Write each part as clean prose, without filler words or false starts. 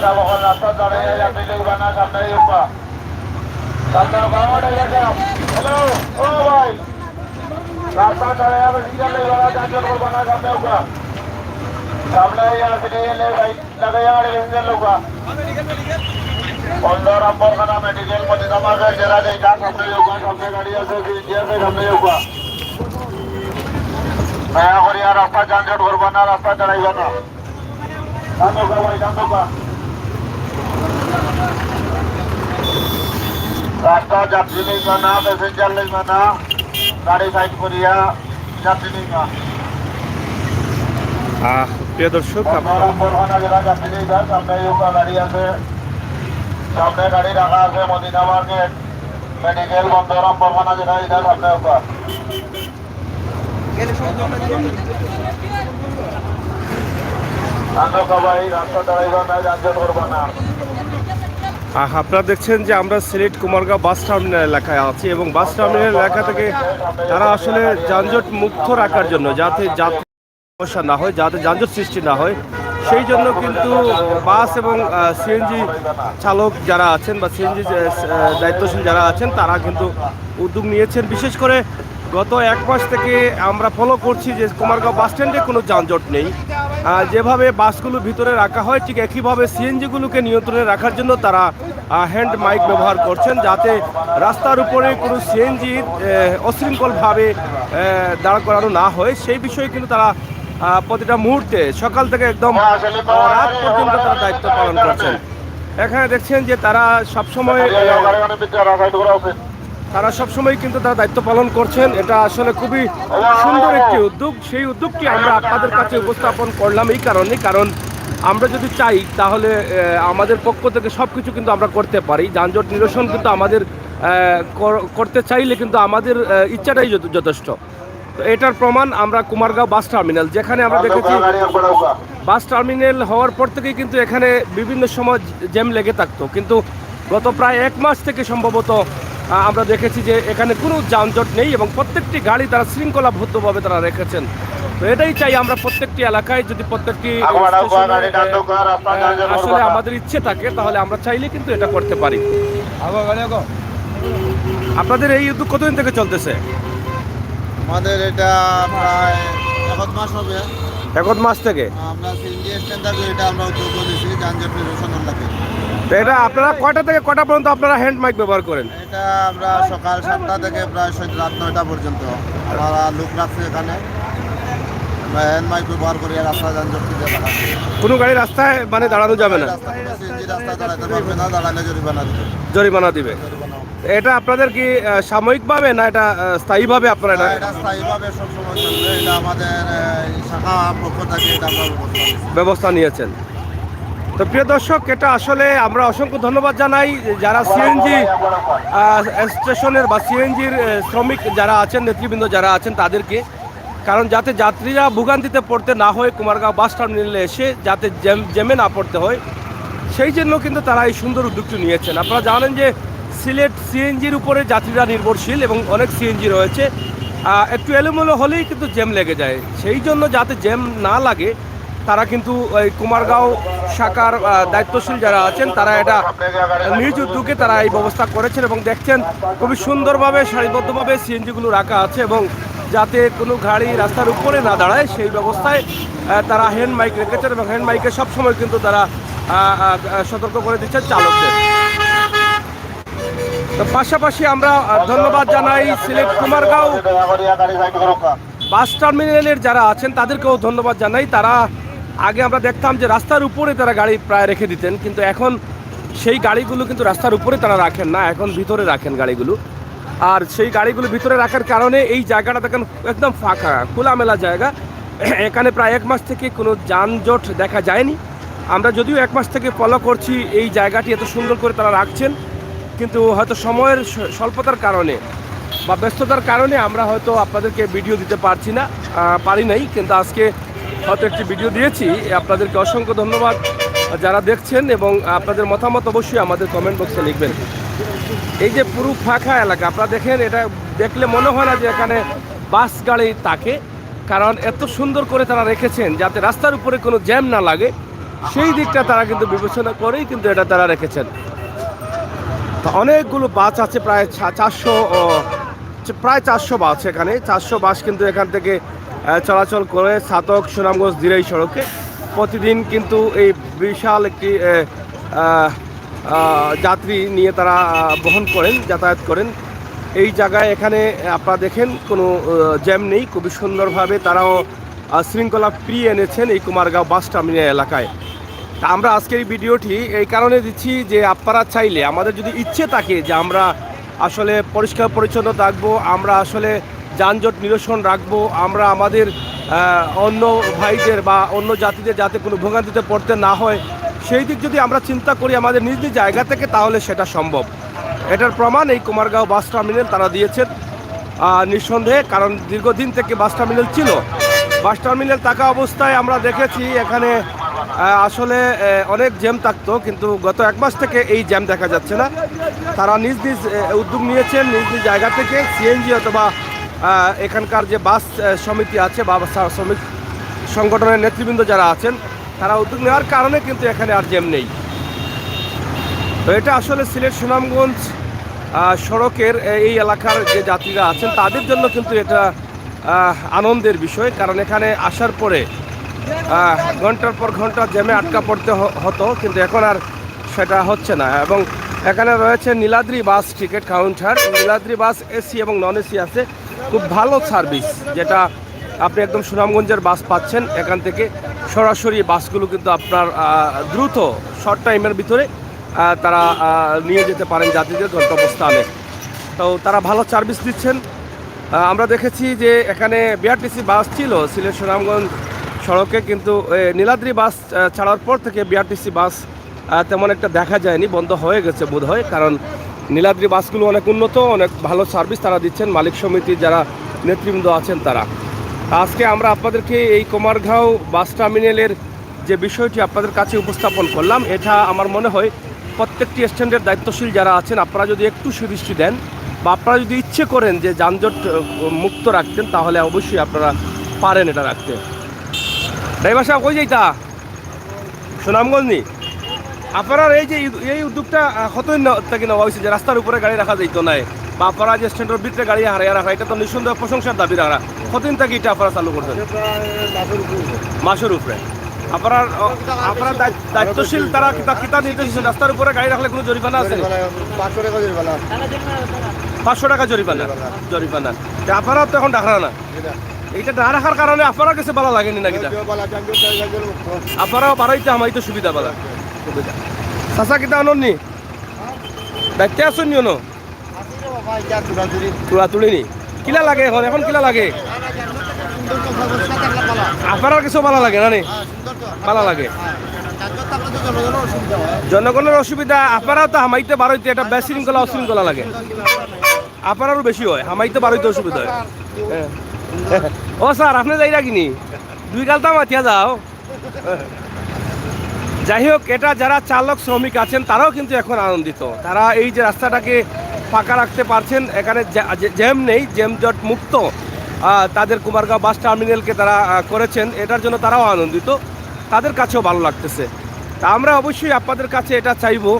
রাস্তা দাঁড়িয়ে যাত্রী লিখবে না, সামনে উঠবা। সামনে হ্যালো ও ভাই, রাস্তা দাঁড়িয়ে যাবে, সিগন্যাল লিখবে না, যানজট করবে না, সামনে উঠবা। সামনে লাগাইয়া গাড়ি সিগন্যাল লিখবা। 15 নম্বর খানা মেডিকেল মতিদামাকে জেলা যেটা সামনে উঠবা, সামনে গাড়ি আছে, সিএনজি আছে, সামনে উঠবা। দয়া করি আর রাস্তা যানজট করবে না, রাস্তা দাঁড়াইবে না। সামনে উঠবা ভাই, সামনে উঠবা। রাস্তা যাত্রী নিবা না, প্যাসেঞ্জার নিবা না, গাড়ি সাইড করিয়া যাত্রী নিবা। প্রিয় দর্শক, যাত্রী নিবা, সামনে গাড়ি আছে, সামনে গাড়ি রাখা আছে, মদিনা মার্কেট মেডিকেল বন্দরম পরমানা যেটা এটা সামনে উঠবা। ভাই রাস্তা দাঁড়াইবা না, যানজট করবা না। আপনারা দেখছেন যে আমরা সিলেট কুমারগাঁও বাস টার্মিনাল এলাকায় আছি এবং বাস টার্মিনাল এলাকা থেকে তারা আসলে যানজট মুক্ত রাখার জন্য, যাতে যাত্রী সমস্যা না হয়, যাতে যানজট সৃষ্টি না হয়, সেই জন্য কিন্তু বাস এবং সিএনজি চালক যারা আছেন বা সিএনজি দায়িত্বশীল যারা আছেন তারা কিন্তু উদ্যোগ নিয়েছেন। বিশেষ করে গত 1 মাস থেকে আমরা ফলো করছি যে কুমারগাঁও বাস স্ট্যান্ডে কোনো যানজট নেই। যেভাবে বাসগুলো ভিতরে রাখা হয় ঠিক একইভাবে সিএনজিগুলোকে নিয়ন্ত্রণে রাখার জন্য তারা হ্যান্ড মাইক ব্যবহার করছেন, যাতে রাস্তার উপরে কোনো সিএনজি অশৃঙ্খলভাবে দাঁড় করানো না হয়। সেই বিষয়ে কিন্তু তারা প্রতিটা মুহূর্তে সকাল থেকে একদম রাত পর্যন্ত তারা দায়িত্ব পালন করছেন। এখানে দেখছেন যে তারা সবসময় কিন্তু তারা দায়িত্ব পালন করছেন। এটা আসলে খুবই সুন্দর একটি উদ্যোগ। সেই উদ্যোগটি আমরা আপনাদের কাছে উপস্থাপন করলাম এই কারণে, কারণ আমরা যদি চাই তাহলে আমাদের পক্ষ থেকে সব কিছু কিন্তু আমরা করতে পারি। যানজট নিরসন কিন্তু আমাদের করতে চাইলে কিন্তু আমাদের ইচ্ছাটাই যথেষ্ট। তো এটার প্রমাণ আমরা কুমারগাঁও বাস টার্মিনাল, যেখানে আমরা দেখেছি বাস টার্মিনাল হওয়ার পর থেকেই কিন্তু এখানে বিভিন্ন সময় জ্যাম লেগে থাকতো, কিন্তু গত প্রায় 1 মাস থেকে সম্ভবত আমরা দেখেছি যে এখানে কোনো যানজট নেই এবং প্রত্যেকটি গাড়ি তারা শৃঙ্খলাবদ্ধভাবে তারা রেখেছেন। তো এটাই চাই আমরা প্রত্যেকটি এলাকায়, যদি প্রত্যেকটি আসলে আমাদের ইচ্ছে থাকে তাহলে আমরা চাইলে কিন্তু এটা করতে পারি। আপনাদের এই উদ্যোগ কতদিন থেকে চলতেছে? আমাদের এটা প্রায় 1 মাস হবে। 1 মাস থেকে আমরা সিএনজি স্ট্যান্ড থেকে এটা আমরা উদ্যোগ নিয়েছি যানজট নিরসনের লাগে। তো এটা আপনারা কয়টা থেকে কটা পর্যন্ত আপনারা হ্যান্ড মাইক ব্যবহার করেন? এটা আমরা সকাল 7টা থেকে প্রায় রাত 9টা পর্যন্ত আমরা লোক রাখছি এখানে। আমরা হ্যান্ড মাইক ব্যবহার করি আর রাস্তা যানজট কোনো গাড়ি রাস্তায় মানে দাঁড়ানো যাবে না, সিএনজি রাস্তায় দাঁড়াতে পারবে না, দাঁড়ালে জরিমানা দিবে। এটা আপনাদের কি সাময়িকভাবে না এটা স্থায়ীভাবে আপনারা এটা স্থায়ীভাবে সবসময় চলবে। এটা আমাদের শাখা পক্ষ থেকে এটা আমরা ব্যবস্থা নিয়েছেন। তো প্রিয় দর্শক, এটা আসলে আমরা অসংখ্য ধন্যবাদ জানাই যারা সিএনজি স্টেশনের বা সিএনজির শ্রমিক যারা আছেন, নেতৃবৃন্দ যারা আছেন তাদেরকে, কারণ যাতে যাত্রীরা ভোগান্তিতে পড়তে না হয়, কুমারগাঁও বাস টার্মিনালে এসে যাতে জ্যামে না পড়তে হয়, সেই জন্য কিন্তু তারা এই সুন্দর উদ্যোগটি নিয়েছেন। আপনারা জানেন যে সিলেট সিএনজির উপরে যাত্রীরা নির্ভরশীল এবং অনেক সিএনজি রয়েছে। একটু এলোমেলো হলেই কিন্তু জ্যাম লেগে যায়। সেই জন্য যাতে জ্যাম না লাগে তারা কিন্তু এই কুমারগাঁও শাখার দায়িত্বশীল যারা আছেন তারা এটা নিজ উদ্যোগে তারা এই ব্যবস্থা করেছেন এবং দেখছেন খুবই সুন্দরভাবে সারিবদ্ধভাবে সিএনজিগুলো রাখা আছে এবং যাতে কোনো গাড়ি রাস্তার উপরে না দাঁড়ায় সেই ব্যবস্থায় তারা হ্যান্ড মাইক রেখেছেন এবং হ্যান্ড মাইকে সবসময় কিন্তু তারা সতর্ক করে দিচ্ছেন চালকদের। তো পাশাপাশি আমরা ধন্যবাদ জানাই সিলেট কুমারগাঁও বাস টার্মিনালের যারা আছেন তাদেরকেও ধন্যবাদ জানাই। তারা আগে আমরা দেখতাম যে রাস্তার উপরে তারা গাড়ি প্রায় রেখে দিতেন, কিন্তু এখন সেই গাড়িগুলো কিন্তু রাস্তার উপরে তারা রাখেন না, এখন ভিতরে রাখেন গাড়িগুলো। আর সেই গাড়িগুলো ভিতরে রাখার কারণে এই জায়গাটা দেখেন একদম ফাঁকা খোলামেলা জায়গা। এখানে প্রায় 1 মাস থেকে কোনো যানজট দেখা যায়নি। আমরা যদিও 1 মাস থেকে ফলো করছি এই জায়গাটি এত সুন্দর করে তারা রাখছেন, কিন্তু হয়তো সময়ের স্বল্পতার কারণে বা ব্যস্ততার কারণে আমরা হয়তো আপনাদেরকে ভিডিও দিতে পারি নাই, কিন্তু আজকে হয়তো একটি ভিডিও দিয়েছি। আপনাদেরকে অসংখ্য ধন্যবাদ যারা দেখছেন এবং আপনাদের মতামত অবশ্যই আমাদের কমেন্ট বক্সে লিখবেন। এই যে পুরো ফাঁকা এলাকা আপনারা দেখেন, এটা দেখলে মনে হয় না যে এখানে বাস গাড়ি থাকে, কারণ এত সুন্দর করে তারা রেখেছেন যাতে রাস্তার উপরে কোনো জ্যাম না লাগে। সেই দিকটা তারা কিন্তু বিবেচনা করেই কিন্তু এটা তারা রেখেছেন। তো অনেকগুলো বাস আছে, প্রায় 400 বাস, এখানে 400 বাস কিন্তু এখান থেকে চলাচল করে ছাতক সুনামগঞ্জ দিরাই সড়কে প্রতিদিন কিন্তু এই বিশাল একটি যাত্রী নিয়ে তারা বহন করেন, যাতায়াত করেন। এই জায়গায় এখানে আপনারা দেখেন কোনো জ্যাম নেই, খুবই সুন্দরভাবে তারাও শৃঙ্খলা ফিরিয়ে এনেছেন এই কুমারগাঁও বাস টার্মিনাল এলাকায়। তা আমরা আজকের এই ভিডিওটি এই কারণে দিচ্ছি যে আপনারা চাইলে, আমাদের যদি ইচ্ছে থাকে যে আমরা আসলে পরিষ্কার পরিচ্ছন্ন থাকবো, আমরা আসলে যানজট নিরসন রাখবো, আমরা আমাদের অন্য ভাইদের বা অন্য জাতিদের যাতে কোনো ভোগান্তিতে পড়তে না হয়, সেই দিক যদি আমরা চিন্তা করি আমাদের নিজ নিজ জায়গা থেকে, তাহলে সেটা সম্ভব। এটার প্রমাণ এই কুমারগাঁও বাস টার্মিনাল তারা দিয়েছেন নিঃসন্দেহে, কারণ দীর্ঘদিন থেকে বাস টার্মিনাল ছিল। বাস টার্মিনাল থাকা অবস্থায় আমরা দেখেছি এখানে আসলে অনেক জ্যাম থাকতো, কিন্তু গত 1 মাস থেকে এই জ্যাম দেখা যাচ্ছে না। তারা নিজ নিজ উদ্যোগ নিয়েছেন, নিজ নিজ জায়গা থেকে সিএনজি অথবা এখানকার যে বাস সমিতি আছে বা শ্রমিক সংগঠনের নেতৃবৃন্দ যারা আছেন, তারা উদ্যোগ নেওয়ার কারণে কিন্তু এখানে আর জ্যাম নেই। তো এটা আসলে সিলেট সুনামগঞ্জ সড়কের এই এলাকার যে যাত্রীরা আছেন তাদের জন্য কিন্তু এটা আনন্দের বিষয়, কারণ এখানে আসার পরে ঘন্টার পর ঘন্টা জ্যামে আটকা পড়তে হতো, কিন্তু এখন আর সেটা হচ্ছে না। এবং এখানে রয়েছে নীলাদ্রি বাস টিকিট কাউন্টার। নীলাদ্রি বাস এসি এবং নন এসি আছে, খুব ভালো সার্ভিস, যেটা আপনি একদম সুনামগঞ্জের বাস পাচ্ছেন। এখান থেকে সরাসরি বাসগুলো কিন্তু আপনার দ্রুত শর্ট টাইমের ভিতরে তারা নিয়ে যেতে পারেন যাত্রীদের গন্তব্যস্থানে। তো তারা ভালো সার্ভিস দিচ্ছেন। আমরা দেখেছি যে এখানে বিআরটিসি বাস ছিল সিলেট সুনামগঞ্জ সড়কে, কিন্তু নীলাদ্রি বাস ছাড়ার পর থেকে বিআরটিসি বাস তেমন একটা দেখা যায়নি, বন্ধ হয়ে গেছে বোধহয়, কারণ নীলাদ্রি বাসগুলো অনেক উন্নত, অনেক ভালো সার্ভিস তারা দিচ্ছেন। মালিক সমিতির যারা নেতৃবৃন্দ আছেন তারা। আজকে আমরা আপনাদেরকে এই কুমারগাঁও বাস টার্মিনালের যে বিষয়টি আপনাদের কাছে উপস্থাপন করলাম, এটা আমার মনে হয় প্রত্যেকটি স্ট্যান্ডের দায়িত্বশীল যারা আছেন, আপনারা যদি একটু সুদৃষ্টি দেন বা আপনারা যদি ইচ্ছে করেন যে যানজট মুক্ত রাখতেন, তাহলে অবশ্যই আপনারা পারেন এটা রাখতে। ড্রাইভার সাহেব কই যাইতা? সুনামগঞ্জ নি? আপনার এই উদ্যোগটা কতদিন থেকে নেওয়া হয়েছে যে রাস্তার উপরে গাড়ি রাখা যাইতো না, বা আপনারা যে স্ট্যান্ডের ভিতরে গাড়ি হারিয়ে রাখা, এটা তো নিঃসন্দেহ প্রশংসার দাবি রাখা। কতদিন থেকে এটা আপনারা চালু করছেন? মাসের উপরে। আপনার দায়িত্বশীল তারা কিতা নির্দেশ, রাস্তার উপরে গাড়ি রাখলে কোনো জরিমানা আছে? 500 টাকা জরিমানা। আপনারাও তো এখন ডাকা না, এইটা না রাখার কারণে আপনারা কাছে ভালো লাগেনি নাকি? আপনারাও বাড়াইতে আমাইতে সুবিধা পালা চাষা কিতা আননি দায়িত্বে আসুন নিও তুলি নি কিলা লাগে এখন কিলা লাগে? আপনার কিছু ভালো লাগে না? ভালো লাগে জনগণের অসুবিধা। আপনারাও তো হামাইতে বারোইতে এটা বেশৃঙ্খলা অশৃঙ্খলা লাগে, আপনারও বেশি হয়, হামাইতে বারোইতে অসুবিধা হয়। ও স্যার আপনি যাইরা কিনি 2 গালতা মাতিয়া যাও। যাই হোক, এটা যারা চালক শ্রমিক আছেন তারাও কিন্তু এখন আনন্দিত। তারা এই যে রাস্তাটাকে ফাঁকা রাখতে পারছেন, এখানে জ্যাম নেই, জ্যামজট মুক্ত তাদের কুমারগাঁও বাস টার্মিনালকে তারা করেছেন, এটার জন্য তারাও আনন্দিত, তাদের কাছেও ভালো লাগতেছে। তা আমরা অবশ্যই আপনাদের কাছে এটা চাইবো,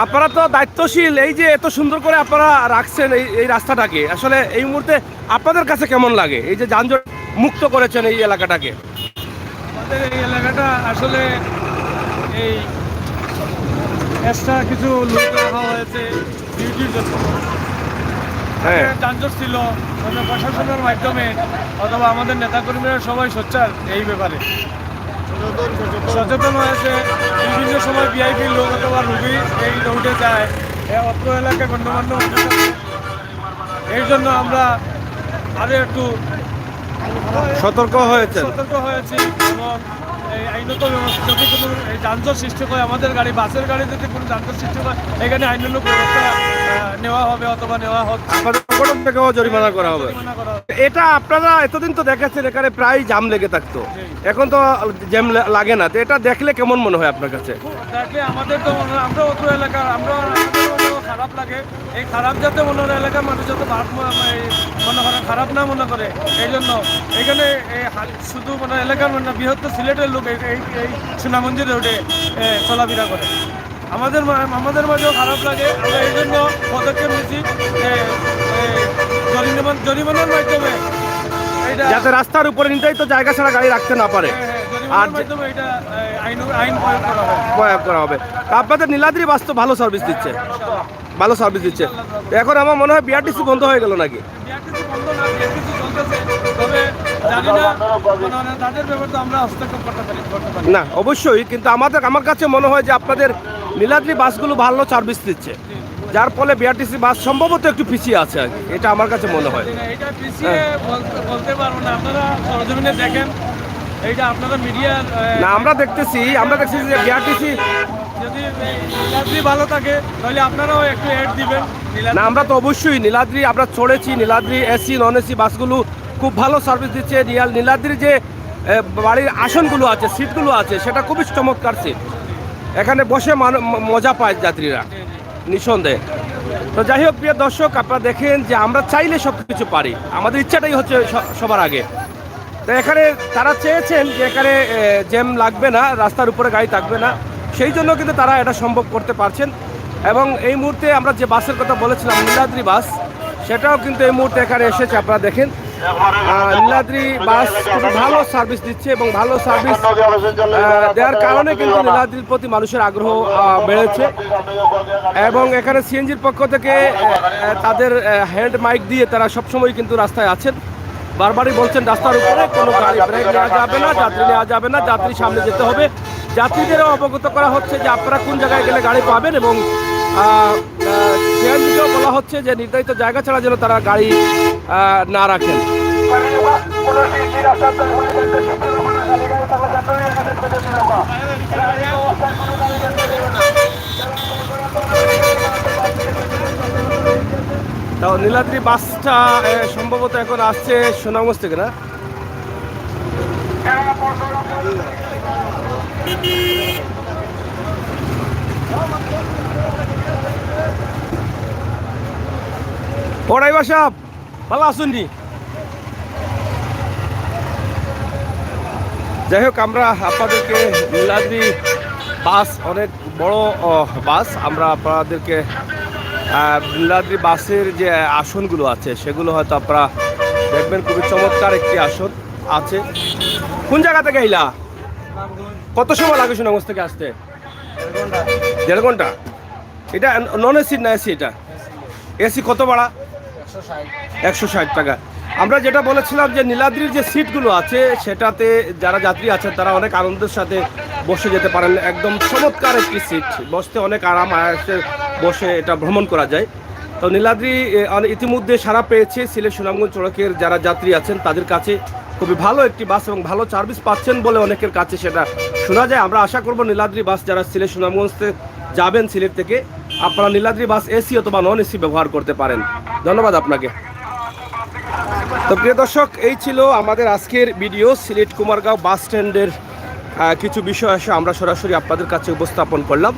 আপনারা তো দায়িত্বশীল, এই যে এত সুন্দর করে আপনারা রাখছেন এই রাস্তাটাকে, আসলে এই মুহূর্তে আপনাদের কাছে কেমন লাগে এই যে যানজট মুক্ত করেছেন এই এলাকাটাকে? আমাদের এই এলাকাটা আসলে এই এক্সট্রা কিছু লোক রাখা হয়েছে ডিউটির জন্য। হ্যাঁ, যানজট ছিল, প্রশাসনের মাধ্যমে অথবা আমাদের নেতাকর্মীরা সবাই সোচ্চার এই ব্যাপারে সচেতন হয়েছে। বিভিন্ন সময় ভিআইপি লোক অথবা রুগী এই রোডে যায়, অত্র এলাকায় গণ্যমান্য এই জন্য আমরা আরও একটু সতর্ক হয়েছি এবং এই আইনত ব্যবস্থা যদি কোনো যানজট সৃষ্টি হয়, আমাদের গাড়ি বাসের গাড়ি যদি কোনো যানজট সৃষ্টি হয়, এখানে আইনান্য ব্যবস্থা নেওয়া হবে অথবা নেওয়া হচ্ছে, থেকেও জরিমানা করা হবে। এটা আপনারা এতদিন তো দেখেছেন এখানে প্রায় জাম লেগে থাকতো, এখন তো জ্যাম লাগে না, তো এটা দেখলে কেমন মনে হয় আপনার কাছে? দেখলে আমাদের তো আমরা অত এলাকা আমরা খারাপ লাগে, এই খারাপ যাতে মনে হয় এলাকার মানুষ যাতে মনে করে খারাপ না মনে করে, এই জন্য এখানে শুধু মানে এলাকার মানে বৃহত্তর সিলেটের লোক এই সুনামগঞ্জ রোডে চলাফেরা করে। আমাদের মাঝেও খারাপ লাগে। আমরা এই জন্য পদক্ষেপ নিচ্ছি জরিমানার মাধ্যমে যাতে রাস্তার উপরে নির্ধারিত জায়গা ছাড়া গাড়ি রাখতে না পারে, আর মাধ্যমে এটা আইন প্রয়োগ করা হবে। প্রয়োগ করা হবে। আপনাদের নীলাদ্রি বাস তো ভালো সার্ভিস দিচ্ছে, ভালো সার্ভিস দিচ্ছে। এখন আমার মনে হয় বিআরটিসি বন্ধ হয়ে গেল নাকি? বিআরটিসি বন্ধ না, বিআরটিসি চলতেছে, তবে জানি না মানে তাদের ব্যাপারে তো আমরা হস্তক্ষেপ করতে পারি না, অবশ্যই। কিন্তু আমার কাছে মনে হয় যে আপনাদের নীলাদ্রি বাসগুলো ভালো সার্ভিস দিচ্ছে, যার ফলে বিআরটিসি বাস সম্ভবত একটু পিছিয়ে আছে আর কি, এটা আমার কাছে মনে হয়। এটা পিছিয়ে বলতে পারবো না, আপনারা সরজমিনে দেখেন, এইটা আপনারা মিডিয়ার না, আমরা দেখতেছি যে বিআরটিসি যদি নীলাদ্রি ভালো থাকে তাহলে আপনারাও একটু অ্যাড দিবেন। না, আমরা তো অবশ্যই নীলাদ্রি আমরা চড়েছি, নীলাদ্রি এসি নন এসি বাসগুলো খুব ভালো সার্ভিস দিচ্ছে। নীলাদ্রির যে বাড়ির আসনগুলো আছে, সিটগুলো আছে, সেটা খুবই চমৎকার সিট, এখানে বসে মজা পায় যাত্রীরা নিঃসন্দেহে। তো যাই হোক প্রিয় দর্শক, আপনারা দেখেন যে আমরা চাইলে সব কিছু পারি, আমাদের ইচ্ছাটাই হচ্ছে সবার আগে। তো এখানে তারা চেয়েছেন যে এখানে জ্যাম লাগবে না, রাস্তার উপরে গাড়ি থাকবে না, সেই জন্য কিন্তু তারা এটা সম্ভব করতে পারছেন। এবং এই মুহূর্তে আমরা যে বাসের কথা বলেছিলাম নীলাদ্রি বাস, সেটাও কিন্তু এই মুহূর্তে এখানে এসেছে। আপনারা দেখেন নীলাদ্রি বাস খুব ভালো সার্ভিস দিচ্ছে এবং ভালো সার্ভিস দেওয়ার কারণে কিন্তু নীলাদ্রির প্রতি মানুষের আগ্রহ বেড়েছে। এবং এখানে সিএনজির পক্ষ থেকে তাদের হ্যান্ড মাইক দিয়ে তারা সবসময় কিন্তু রাস্তায় আছেন, বারবারই বলছেন রাস্তার উপরে কোনো গাড়ি ব্রেক নেওয়া যাবে না, যাত্রী নেওয়া যাবে না, যাত্রী সামনে যেতে হবে। যাত্রীদেরও অবগত করা হচ্ছে যে আপনারা কোন জায়গায় গেলে গাড়ি পাবেন, এবং সিএনজিকেও বলা হচ্ছে যে নির্ধারিত জায়গা ছাড়া যেন তারা গাড়ি না রাখেন। তো নীলাদ্রি বাসটা সম্ভবত এখন আসছে সুনামগঞ্জ থেকে, না? ও ড্রাইভার সাহেব, ভালো আসুননি? যাই হোক, আমরা আপনাদেরকে নীলাদ্রি বাস অনেক বড় বাস, আমরা আপনাদেরকে নীলাদ্রি বাসের যে আসনগুলো আছে সেগুলো হয়তো আপনারা দেখবেন, খুবই চমৎকার একটি আসন আছে। কোন জায়গা থেকে এলা? কত সময় লাগে সুনামগঞ্জ থেকে আসতে? 1.5 ঘন্টা। এটা নন এসি না এসি? এটা এসি। কত ভাড়া? 160 টাকা। আমরা যেটা বলেছিলাম যে নীলাদ্রির যে সিটগুলো আছে সেটাতে যারা যাত্রী আছেন তারা অনেক আনন্দের সাথে বসে যেতে পারেন, একদম চমৎকার একটি সিট, বসতে অনেক আরাম আয়েসে বসে এটা ভ্রমণ করা যায়। তো নীলাদ্রি ইতিমধ্যে সাড়া পেয়েছে সিলেট সুনামগঞ্জ সড়কের যারা যাত্রী আছেন তাদের কাছে খুবই ভালো একটি বাস এবং ভালো সার্ভিস পাচ্ছেন বলে অনেকের কাছে সেটা শোনা যায়। আমরা আশা করব নীলাদ্রি বাস যারা সিলেট সুনামগঞ্জে যাবেন সিলেট থেকে, আপনারা নীলাদ্রি বাস এসি অথবা নন এসি ব্যবহার করতে পারেন। ধন্যবাদ আপনাকে। তো প্রিয় দর্শক, এই ছিল আমাদের আজকের ভিডিও। সিলেট কুমারগাঁও বাস স্ট্যান্ডের কিছু বিষয় এসে আমরা সরাসরি আপনাদের কাছে উপস্থাপন করলাম।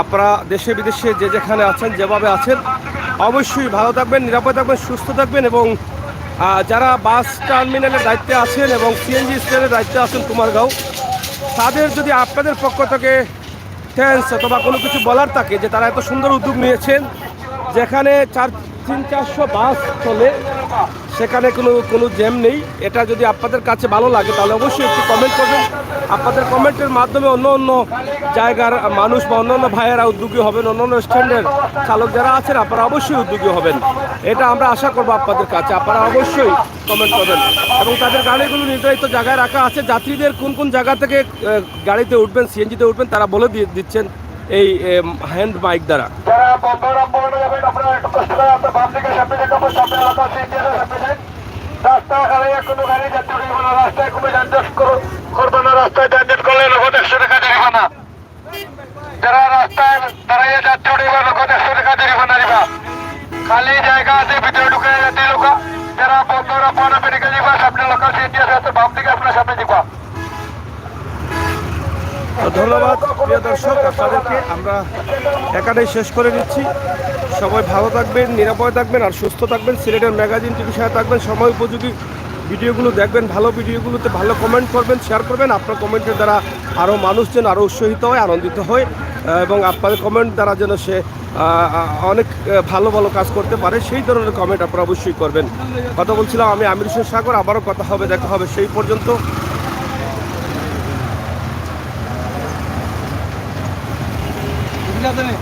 আপনারা দেশে বিদেশে যে যেখানে আছেন, যেভাবে আছেন, অবশ্যই ভালো থাকবেন, নিরাপদ থাকবেন, সুস্থ থাকবেন। এবং যারা বাস টার্মিনালের দায়িত্বে আছেন এবং সিএনজি স্ট্যান্ডের দায়িত্বে আছেন কুমারগাঁও, তাদের যদি আপনাদের পক্ষ থেকে থ্যাঙ্কস অথবা কোনো কিছু বলার থাকে যে তারা এত সুন্দর উদ্যোগ নিয়েছেন, যেখানে 300-400 বাস চলে, সেখানে কোনো জ্যাম নেই, এটা যদি আপনাদের কাছে ভালো লাগে তাহলে অবশ্যই একটু কমেন্ট করবেন। আপনাদের কমেন্টের মাধ্যমে অন্য জায়গার মানুষ বা অন্য ভাইয়েরা উদ্যোগী হবেন, অন্য স্ট্যান্ডের চালক যারা আছেন আপনারা অবশ্যই উদ্যোগী হবেন, এটা আমরা আশা করবো আপনাদের কাছে। আপনারা অবশ্যই কমেন্ট করবেন এবং তাদের গাড়িগুলো নির্ধারিত জায়গায় রাখা আছে। যাত্রীদের কোন জায়গা থেকে গাড়িতে উঠবেন, সিএনজিতে উঠবেন, তারা বলে দিচ্ছেন এই হ্যান্ড মাইক দ্বারা। রাস্তা কোনো গাড়ি যাত্রী রাস্তায় কোনো যানজট করবে না, রাস্তায় যানজট করলে নগদ 100 টাকা জরিমানা। যারা রাস্তায় দাঁড়াইয়া যাত্রী উঠিবা নগদ 100 টাকা জরিমানা দিবা। খালি জায়গা আছে ভিতরে ঢুকে যাত্রী লোক, যারা বন্ধুরা পানা মেডিকেল যাবা, সামনে লোকাল সিএনজি আছে, বাম দিকে আপনার সামনে দিবা। তো ধন্যবাদ প্রিয় দর্শক, আপনাদেরকে আমরা এখানেই শেষ করে নিচ্ছি। সবাই ভালো থাকবেন, নিরাপদ থাকবেন আর সুস্থ থাকবেন। সিলেটের ম্যাগাজিন টিভির সাথে থাকবেন, সময় উপযোগী ভিডিওগুলো দেখবেন, ভালো ভিডিওগুলোতে ভালো কমেন্ট করবেন, শেয়ার করবেন। আপনার কমেন্টের দ্বারা আরও মানুষ যেন আরও উৎসাহিত হয়, আনন্দিত হয় এবং আপনাদের কমেন্ট দ্বারা যেন সে অনেক ভালো ভালো কাজ করতে পারে, সেই ধরনের কমেন্ট আপনারা অবশ্যই করবেন। কথা বলছিলাম আমি আমির হোসেন সাগর। আবারও কথা হবে, দেখা হবে সেই পর্যন্ত। বুঝলে